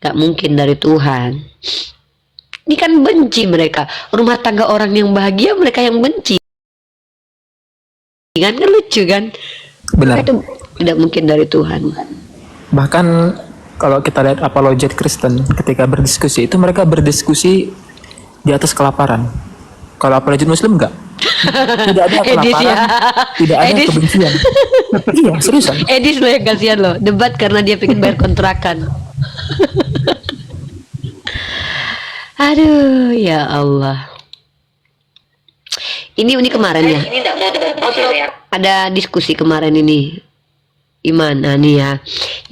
gak mungkin dari Tuhan. Ini kan benci mereka. Rumah tangga orang yang bahagia mereka yang benci. Kan lucu kan? Benar. Itu tidak mungkin dari Tuhan. Bahkan kalau kita lihat apologet Kristen ketika berdiskusi itu mereka berdiskusi di atas kelaparan. Kalau apologet Muslim enggak. Tidak ada Edis kelaparan, ya. tidak ada Edis. kebencian. Iya, seriusan. Edis lo yang kasihan lo. Debat karena dia pengen bayar kontrakan. Aduh, ya Allah. Ini kemarin ya. Ada diskusi kemarin ini. Gimana nih ya?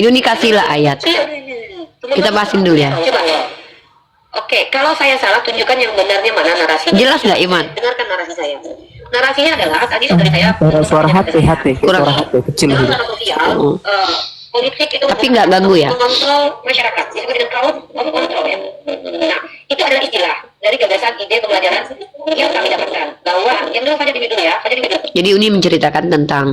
Ini kasihlah ayat. Kita bahasin dulu ya. Oke, kalau saya salah tunjukkan yang benarnya mana narasinya. Jelas nggak, Iman? Dengarkan narasi saya. Narasinya adalah tadi seperti saya Suara hati, Kurang. suara hati kecil gitu. dalam sosial, politik itu Tapi nggak ganggu ya? mengontrol masyarakat disebut dengan crowd of control ya. Nah, itu adalah istilah dari gagasan ide pembelajaran yang kami dapatkan bahwa yang dulu saja di dulu ya, saja di dulu. Jadi Uni menceritakan tentang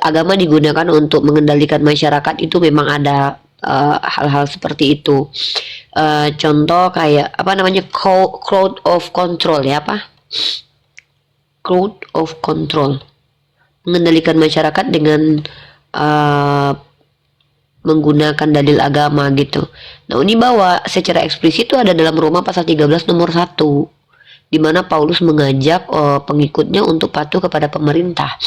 agama digunakan untuk mengendalikan masyarakat itu memang ada hal-hal seperti itu. Contoh kayak apa namanya crowd of control ya apa? Crowd of control, mengendalikan masyarakat dengan menggunakan dalil agama gitu. Nah ini bahwa secara eksplisit itu ada dalam Roma pasal 13 nomor 1, di mana Paulus mengajak pengikutnya untuk patuh kepada pemerintah.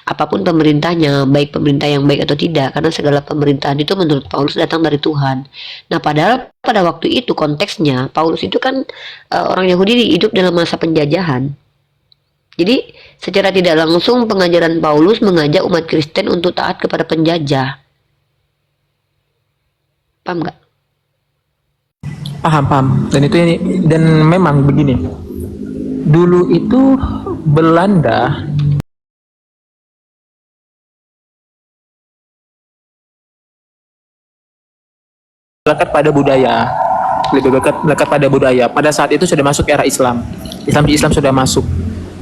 Apapun pemerintahnya, baik pemerintah yang baik atau tidak, karena segala pemerintahan itu menurut Paulus datang dari Tuhan. Nah padahal pada waktu itu konteksnya Paulus itu kan orang Yahudi hidup dalam masa penjajahan. Jadi secara tidak langsung pengajaran Paulus mengajak umat Kristen untuk taat kepada penjajah. Paham nggak? Paham. Dan memang begini. Dulu itu Belanda lekat pada budaya, lebih lekat pada budaya. Pada saat itu sudah masuk era Islam. Islam sudah masuk,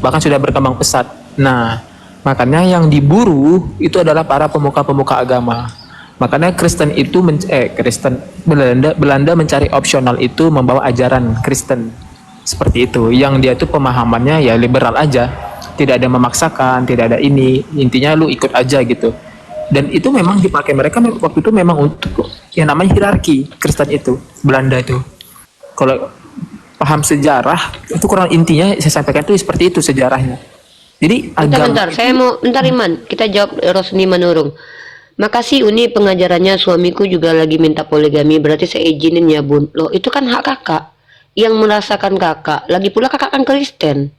bahkan sudah berkembang pesat. Nah, makanya yang diburu itu adalah para pemuka-pemuka agama. Makanya Belanda mencari opsional itu membawa ajaran Kristen seperti itu. Yang dia tuh pemahamannya ya liberal aja, tidak ada memaksakan, tidak ada ini. Intinya lu ikut aja gitu. Dan itu memang dipakai mereka waktu itu memang untuk yang namanya hierarki Kristen itu, Belanda itu. Kalau paham sejarah itu kurang intinya saya sampaikan itu seperti itu sejarahnya. Jadi Bentar, bentar Iman, kita jawab Rosni Manurung. Makasih Uni pengajarannya, suamiku juga lagi minta poligami, berarti saya izinin ya Bun. Loh itu kan hak kakak, yang merasakan kakak, lagi pula kakak kan Kristen.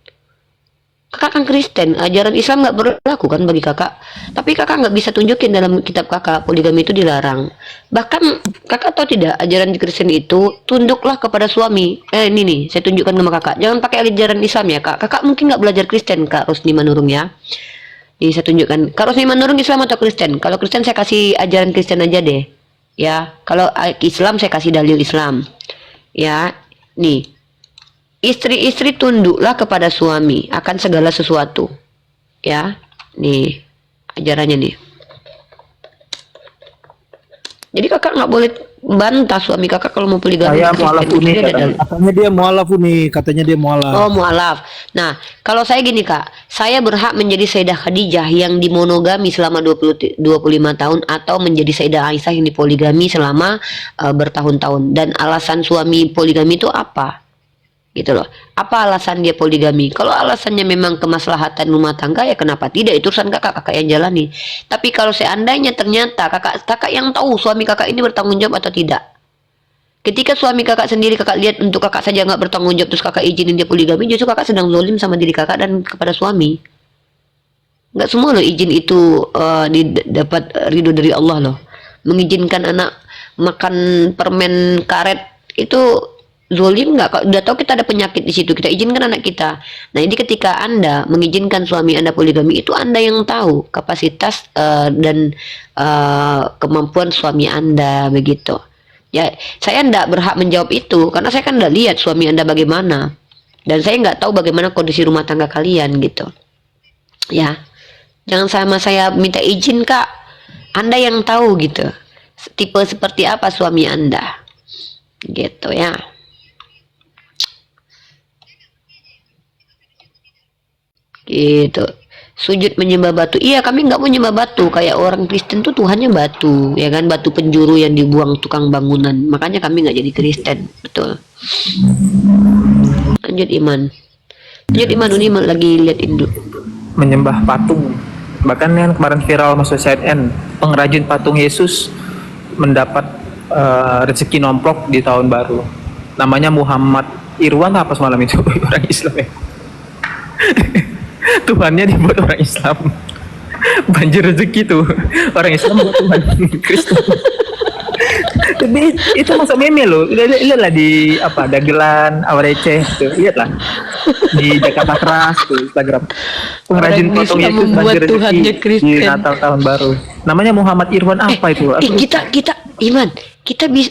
Kakak kan Kristen, ajaran Islam nggak berlaku kan bagi kakak. Tapi kakak nggak bisa tunjukin dalam kitab kakak poligami itu dilarang. Bahkan kakak tahu tidak, ajaran di Kristen itu tunduklah kepada suami. Ini nih, saya tunjukkan sama kakak. Jangan pakai ajaran Islam ya kak. Kakak mungkin nggak belajar Kristen Kak Rosni Manurung ya. Nih saya tunjukkan. Kak Rosni Manurung Islam atau Kristen? Kalau Kristen saya kasih ajaran Kristen aja deh. Ya, kalau Islam saya kasih dalil Islam. Ya, nih. Istri-istri tunduklah kepada suami akan segala sesuatu. Ya, nih ajarannya nih. Jadi kakak nggak boleh bantah suami kakak kalau mau poligami. Saya Kristen mualaf itu uni, dia ada dalil. katanya dia mualaf uni, katanya dia mualaf. Oh, mualaf. Nah, kalau saya gini Kak, saya berhak menjadi Sayyidah Khadijah yang dimonogami selama 25 tahun atau menjadi Sayyidah Aisyah yang dipoligami selama bertahun-tahun. Dan alasan suami poligami itu apa? Gitu loh. Apa alasan dia poligami? Kalau alasannya memang kemaslahatan rumah tangga, ya kenapa tidak? Itu urusan kakak yang jalani. Tapi kalau seandainya ternyata kakak yang tahu suami kakak ini bertanggung jawab atau tidak. Ketika suami kakak sendiri kakak lihat untuk kakak saja nggak bertanggung jawab, terus kakak izinin dia poligami, justru kakak sedang zolim sama diri kakak dan kepada suami. Nggak semua loh izin itu dapat ridho dari Allah loh. Mengizinkan anak makan permen karet itu zolim nggak? Kalau udah tahu kita ada penyakit di situ, kita izinkan anak kita. Nah, ini ketika Anda mengizinkan suami Anda poligami, itu Anda yang tahu kapasitas dan kemampuan suami Anda begitu. Ya, saya nggak berhak menjawab itu karena saya kan nggak lihat suami Anda bagaimana, dan saya nggak tahu bagaimana kondisi rumah tangga kalian gitu. Ya, jangan sama saya minta izin Kak. Anda yang tahu gitu. Tipe seperti apa suami Anda, gitu ya. Gitu. Sujud menyembah batu. Iya, kami nggak mau nyembah batu. Kayak orang Kristen tuh Tuhannya batu, ya kan, batu penjuru yang dibuang tukang bangunan. Makanya kami nggak jadi Kristen, betul. Lanjut Iman. Ini lagi lihat Indo. Menyembah patung. Bahkan yang kemarin viral masuk CNN, pengrajin patung Yesus mendapat rezeki nomplok di tahun baru. Namanya Muhammad Irwan apa semalam itu, orang Islam ya. Tuhannya dibuat orang Islam. Banjir rezeki tuh. Orang Islam buat Tuhan Kristen. Tapi itu masuk meme loh. Lihatlah di dagelan awal receh tuh. Lihatlah di Jakarta Keras tuh Instagram. Pengrajin Orang patung Islam Yesus membuat banjir Tuhannya rezeki di Kristen. Natal tahun baru. Namanya Muhammad Irwan apa itu? Kita Iman,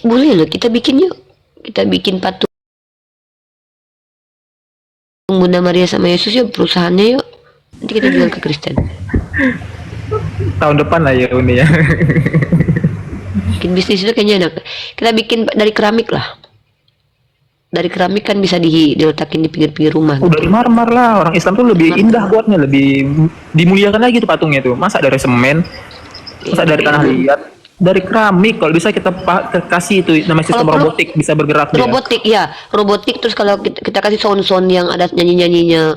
boleh loh kita bikin yuk. Kita bikin patung Bunda Maria sama Yesus yuk, perusahaannya yuk. Nanti kita jual ke Kristen. Tahun depan lah ya Uni ya. Bikin bisnis itu kayaknya enak. Kita bikin dari keramik lah. Dari keramik kan bisa diletakin di pinggir-pinggir rumah. Oh, dari marmer lah. Orang Islam tuh lebih indah buatnya, lebih dimuliakan lagi tuh patungnya tuh. Masa dari semen? Masa dari tanah liat? Dari keramik. Kalau bisa kita kasih itu namanya sistem Kalau robotik, bisa bergerak dia. Robotik ya, robotik. Terus kalau kita kasih sound yang ada nyanyinya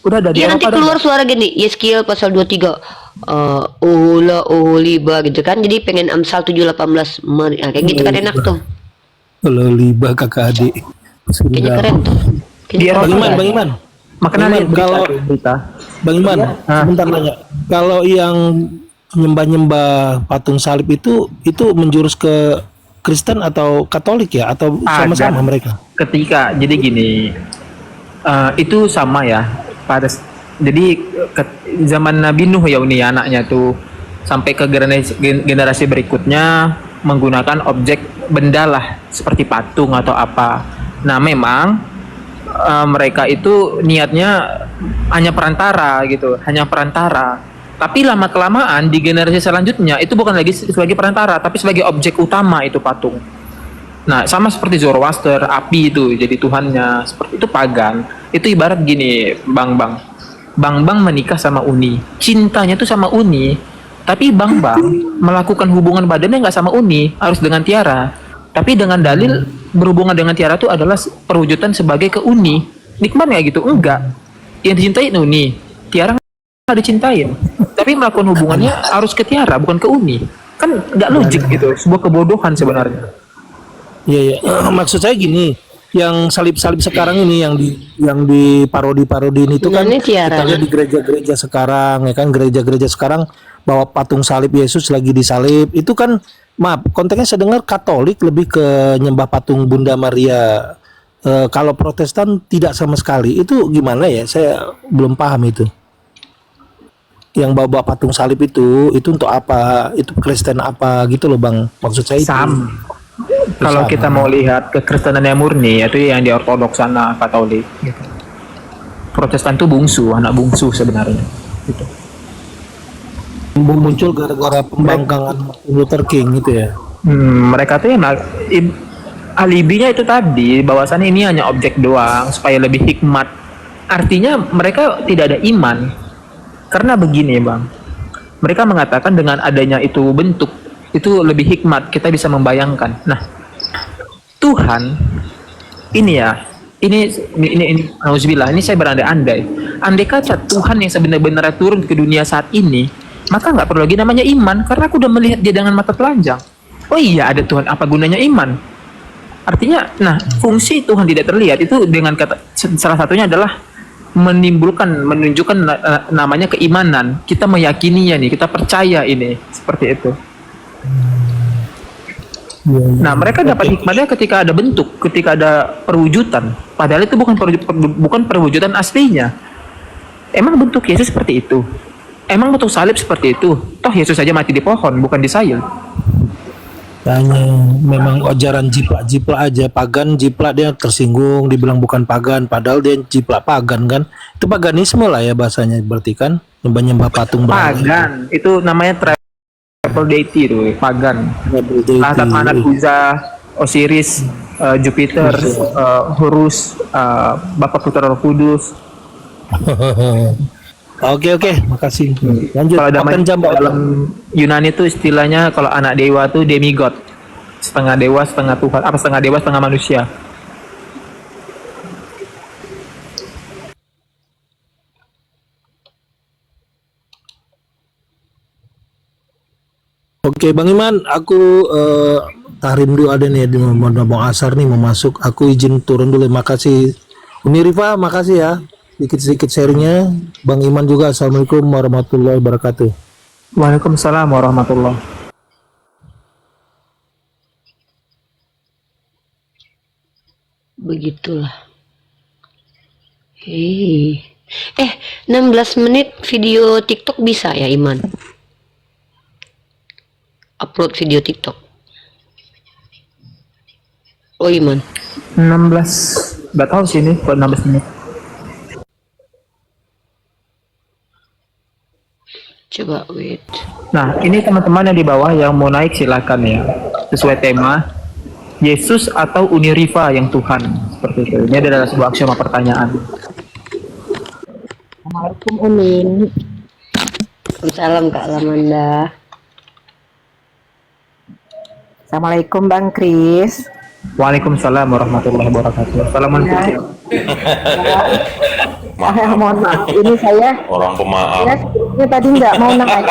Udah ada di iya, nanti Eropa keluar suara gini, Yeskiel pasal 23 liba gitu kan. Jadi pengen Amsal 7:18 kayak gitu kan, enak tuh. Kalau liba kakak adik. Kayaknya keren tuh. Di Eropa. Bang Iman. Makanya Bang Iman, lihat berita. Bang Iman, sebentar nanya. Kalau yang nyembah-nyembah patung salib itu menjurus ke Kristen atau Katolik ya, atau sama-sama mereka? Ketika jadi gini, itu sama ya. Jadi zaman Nabi Nuh ya Uni, anaknya tuh sampai ke generasi berikutnya menggunakan objek benda lah seperti patung atau apa. Nah memang mereka itu niatnya hanya perantara gitu, hanya perantara. Tapi lama kelamaan di generasi selanjutnya itu bukan lagi sebagai perantara, tapi sebagai objek utama itu patung. Nah sama seperti Zoroaster, api itu jadi tuhannya, seperti itu pagan. Itu ibarat gini, Bang menikah sama Uni, cintanya tuh sama Uni, tapi Bang melakukan hubungan badannya nggak sama Uni, harus dengan Tiara. Tapi dengan dalil berhubungan dengan Tiara itu adalah perwujudan sebagai ke Uni. Nikmat nggak gitu? Enggak. Yang dicintai Uni, Tiara nggak dicintain. Tapi melakukan hubungannya harus ke Tiara, bukan ke Uni. Kan nggak logik gitu. Sebuah kebodohan sebenarnya. Iya. Maksud saya gini, yang salib-salib sekarang ini yang di parodi-parodiin itu kan kita lihat di gereja-gereja sekarang, ya kan, gereja-gereja sekarang bawa patung salib Yesus lagi disalib. Itu kan, maaf, konteksnya saya dengar Katolik lebih ke nyembah patung Bunda Maria. Kalau Protestan tidak sama sekali. Itu gimana ya? Saya belum paham itu. Yang bawa patung salib itu untuk apa? Itu Kristen apa gitu loh Bang? Maksud saya itu. Kalau kita mau lihat kekristenan yang murni, itu yang di Ortodoks sana, Katolik. Gitu. Protestan itu anak bungsu sebenarnya. Gitu. muncul gara-gara pembangkangan Martin Luther King gitu ya. Mereka tuh alibinya itu tadi bahwasannya ini hanya objek doang supaya lebih hikmat. Artinya mereka tidak ada iman. Karena begini, Bang. Mereka mengatakan dengan adanya itu bentuk itu lebih hikmat, kita bisa membayangkan. Nah, Tuhan ini ya, ini auzubillah, ini saya berandai-andai. Andai kata Tuhan yang sebenarnya turun ke dunia saat ini, maka nggak perlu lagi namanya iman, karena aku udah melihat dia dengan mata telanjang. Oh iya, ada Tuhan, apa gunanya iman? Artinya, nah, fungsi Tuhan tidak terlihat itu dengan kata, salah satunya adalah menunjukkan namanya keimanan. Kita meyakininya nih, kita percaya ini, seperti itu. Nah, mereka dapat hikmahnya ketika ada bentuk, ketika ada perwujudan. Padahal itu bukan perwujudan aslinya. Emang bentuk Yesus seperti itu? Emang bentuk salib seperti itu? Toh Yesus saja mati di pohon, bukan di sayul. Hanya memang ajaran jiplak-jiplak aja. Pagan jiplak, dia tersinggung, dibilang bukan pagan, padahal dia jiplak pagan kan. Itu paganisme lah ya bahasanya, berarti kan nyembah-nyembah patung Pagan, itu namanya triple deity itu, pagan. Lahat Mana, Kuza, Osiris, Jupiter, Horus, Bapa Putra Roh Kudus. Oke, makasih. Lanjut. Kalau Makan jam dalam Yunani itu istilahnya kalau anak dewa tuh demigod, setengah dewa setengah Tuhan, apa setengah dewa setengah manusia. Oke, Bang Iman, aku tahrim dulu ada nih di mau asar nih mau masuk. Aku izin turun dulu. Makasih. Uni Rifa, makasih ya. Sedikit-sedikit sharingnya. Bang Iman juga. Assalamualaikum warahmatullahi wabarakatuh. Waalaikumsalam warahmatullah. Begitulah. Hei. 16 menit video TikTok bisa ya, Iman? Upload video TikTok. Oh, Iman. 16, nggak tahu sih ini buat 16 menit. Coba wait. Nah, ini teman-teman yang di bawah yang mau naik silakan ya. Sesuai tema Yesus atau Uni Rifa yang Tuhan, seperti itu. Ini adalah sebuah aksioma pertanyaan. Assalamualaikum Umin. Salam Kak Lamanda. Assalamualaikum Bang Kris. Waalaikumsalam warahmatullahi wabarakatuh. Assalamualaikum. Mohon maaf, ini saya Orang pemaaf. ini tadi nggak mau nanya,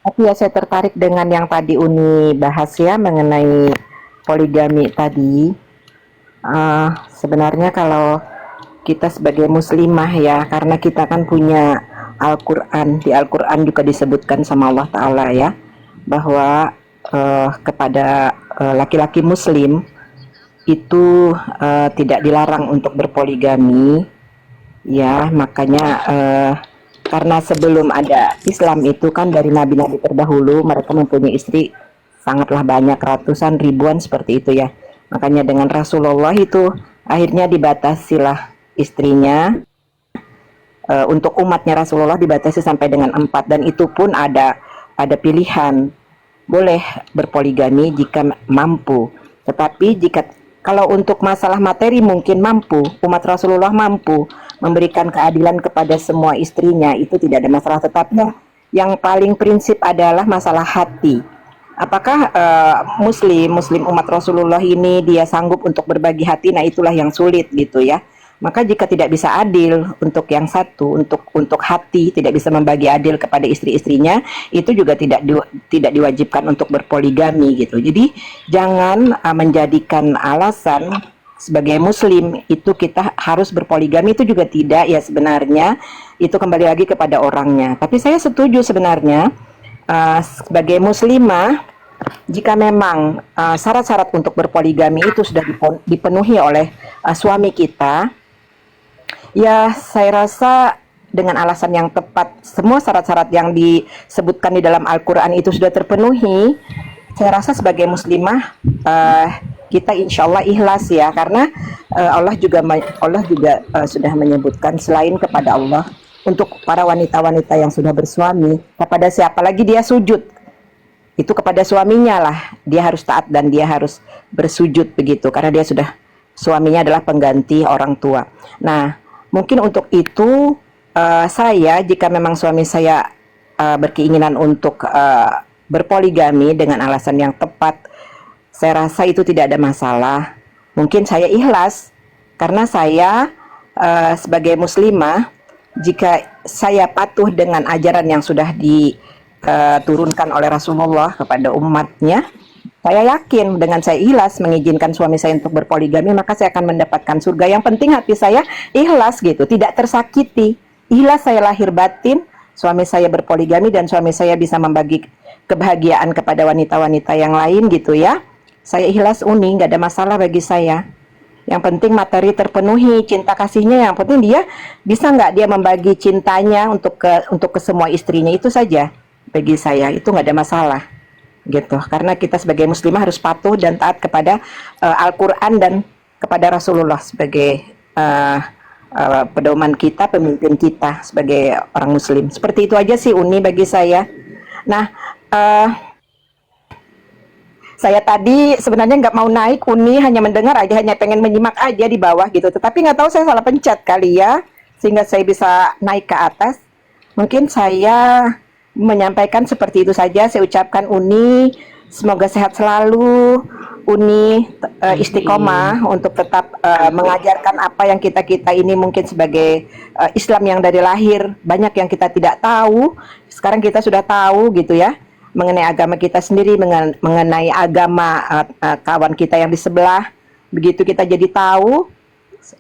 tapi ya saya tertarik dengan yang tadi Uni bahas ya mengenai poligami tadi. Sebenarnya kalau kita sebagai muslimah ya, karena kita kan punya Al-Quran, di Al-Quran juga disebutkan sama Allah Ta'ala ya, bahwa kepada laki-laki muslim itu tidak dilarang untuk berpoligami ya. Makanya karena sebelum ada Islam itu kan dari nabi-nabi terdahulu mereka mempunyai istri sangatlah banyak, ratusan ribuan seperti itu ya. Makanya dengan Rasulullah itu akhirnya dibatasilah istrinya. Untuk umatnya Rasulullah dibatasi sampai dengan 4, dan itu pun ada pilihan, boleh berpoligami jika mampu. Tetapi kalau untuk masalah materi mungkin mampu, umat Rasulullah mampu memberikan keadilan kepada semua istrinya, itu tidak ada masalah. Tetapi yang paling prinsip adalah masalah hati. Apakah muslim umat Rasulullah ini dia sanggup untuk berbagi hati? Nah, itulah yang sulit gitu ya. Maka jika tidak bisa adil untuk yang satu, untuk hati tidak bisa membagi adil kepada istri-istrinya, itu juga tidak diwajibkan untuk berpoligami gitu. Jadi jangan menjadikan alasan sebagai muslim itu kita harus berpoligami, itu juga tidak ya. Sebenarnya itu kembali lagi kepada orangnya. Tapi saya setuju sebenarnya sebagai muslimah, jika memang syarat-syarat untuk berpoligami itu sudah dipenuhi oleh suami kita, ya saya rasa dengan alasan yang tepat, semua syarat-syarat yang disebutkan di dalam Al-Quran itu sudah terpenuhi, saya rasa sebagai muslimah kita insya Allah ikhlas ya. Karena Allah juga sudah menyebutkan selain kepada Allah untuk para wanita-wanita yang sudah bersuami, kepada siapa lagi dia sujud? Itu kepada suaminya lah, dia harus taat dan dia harus bersujud begitu, karena dia sudah, suaminya adalah pengganti orang tua. Nah, mungkin untuk itu saya, jika memang suami saya berkeinginan untuk berpoligami dengan alasan yang tepat, saya rasa itu tidak ada masalah. Mungkin saya ikhlas, karena saya sebagai muslimah, jika saya patuh dengan ajaran yang sudah diturunkan oleh Rasulullah kepada umatnya, saya yakin dengan saya ikhlas mengizinkan suami saya untuk berpoligami, maka saya akan mendapatkan surga. Yang penting hati saya ikhlas gitu, tidak tersakiti. Ikhlas saya lahir batin, suami saya berpoligami dan suami saya bisa membagi kebahagiaan kepada wanita-wanita yang lain gitu ya. Saya ikhlas Uni, nggak ada masalah bagi saya. Yang penting materi terpenuhi, cinta kasihnya, yang penting dia bisa nggak dia membagi cintanya untuk ke semua istrinya, itu saja bagi saya, itu nggak ada masalah gitu. Karena kita sebagai muslimah harus patuh dan taat kepada Al-Quran dan kepada Rasulullah sebagai pedoman kita, pemimpin kita sebagai orang muslim. Seperti itu aja sih Uni bagi saya. Nah, saya tadi sebenarnya nggak mau naik Uni, hanya mendengar aja, hanya pengen menyimak aja di bawah gitu. Tetapi nggak tahu saya salah pencet kali ya, sehingga saya bisa naik ke atas. Mungkin saya menyampaikan seperti itu saja. Saya ucapkan Uni, semoga sehat selalu. Uni istiqomah untuk tetap mengajarkan apa yang kita ini mungkin sebagai Islam yang dari lahir. Banyak yang kita tidak tahu, sekarang kita sudah tahu gitu ya, mengenai agama kita sendiri, mengenai agama kawan kita yang di sebelah. Begitu kita jadi tahu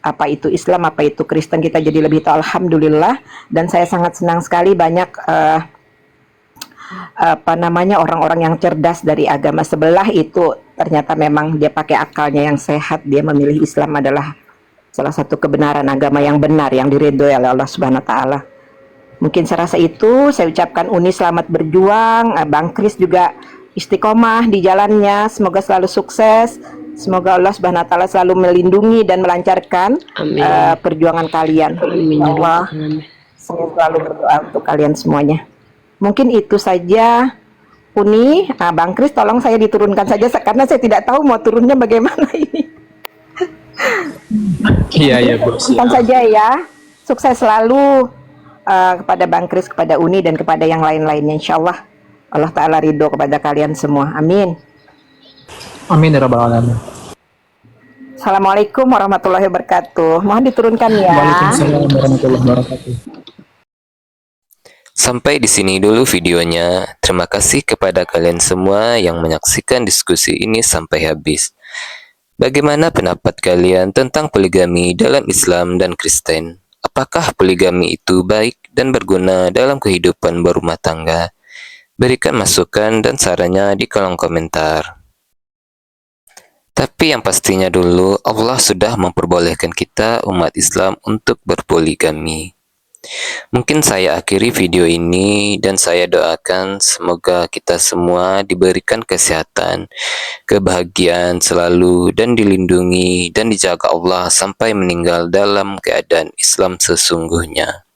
apa itu Islam, apa itu Kristen, kita jadi lebih tahu, alhamdulillah. Dan saya sangat senang sekali banyak orang-orang yang cerdas dari agama sebelah itu ternyata memang dia pakai akalnya yang sehat, dia memilih Islam adalah salah satu kebenaran agama yang benar yang diridhoi oleh Allah Subhanahu wa taala. Mungkin saya rasa itu, saya ucapkan Uni selamat berjuang, Bang Kris juga istiqomah di jalannya, semoga selalu sukses, semoga Allah Subhanahu wa taala selalu melindungi dan melancarkan perjuangan kalian. Amin. Ya Allah, saya selalu berdoa untuk kalian semuanya. Mungkin itu saja Uni. Bang Kris tolong saya diturunkan saja karena saya tidak tahu mau turunnya bagaimana ini. Iya Bu. Turunkan saja ya. Sukses selalu kepada Bang Kris, kepada Uni dan kepada yang lain-lainnya. Insyaallah Allah Ta'ala ridho kepada kalian semua. Amin. Amin ya rabbal alamin. Assalamualaikum warahmatullahi wabarakatuh. Mohon diturunkan ya. Waalaikumsalam warahmatullahi wabarakatuh. Sampai di sini dulu videonya. Terima kasih kepada kalian semua yang menyaksikan diskusi ini sampai habis. Bagaimana pendapat kalian tentang poligami dalam Islam dan Kristen? Apakah poligami itu baik dan berguna dalam kehidupan berumah tangga? Berikan masukan dan sarannya di kolom komentar. Tapi yang pastinya dulu, Allah sudah memperbolehkan kita umat Islam untuk berpoligami. Mungkin saya akhiri video ini dan saya doakan semoga kita semua diberikan kesehatan, kebahagiaan selalu dan dilindungi dan dijaga Allah sampai meninggal dalam keadaan Islam sesungguhnya.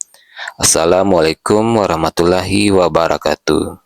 Assalamualaikum warahmatullahi wabarakatuh.